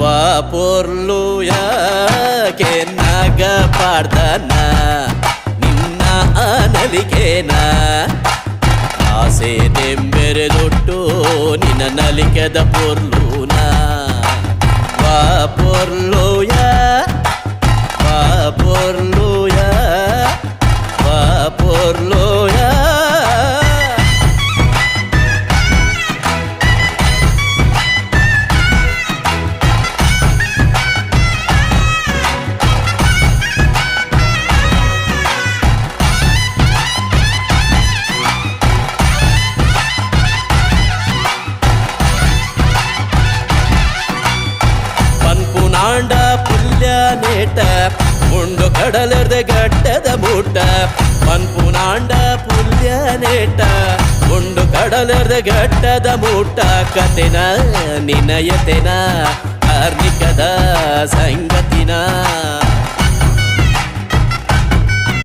ವಾಪೊರ್ಲುಯ ಕೆನ್ನಾಗ ಪಾಡ್ದನ ನಿನ್ನ ನಲಿಗೆನ ಆಸೆ ತೆಂಬೆರೆದೊಟ್ಟು ನಿನ್ನ ನಲಿಕೆದ ಪೊರ್ಲುನ ವಾಪೊರ್ಲುಯ ವಾಪೊರ್ಲುಯ ವಾಪೊರ್ಲುಯ ಪನ್ಪುನಾಂಡ ಪುಲ್ಯ ನೇಟ ಮುಂಡು ಕಡಲರ್ದ ಗಟ್ಟದ ಮೂಟ ಪನ್ಪುನಾಂಡ ಪುಲ್ಯ ನೇಟ ಮುಂಡು ಕಡಲರ್ದ ಗಟ್ಟದ ಮೂಟ ಕತೆನ ನಿನಯತೆನ ಕಾರ್ಮಿಕದ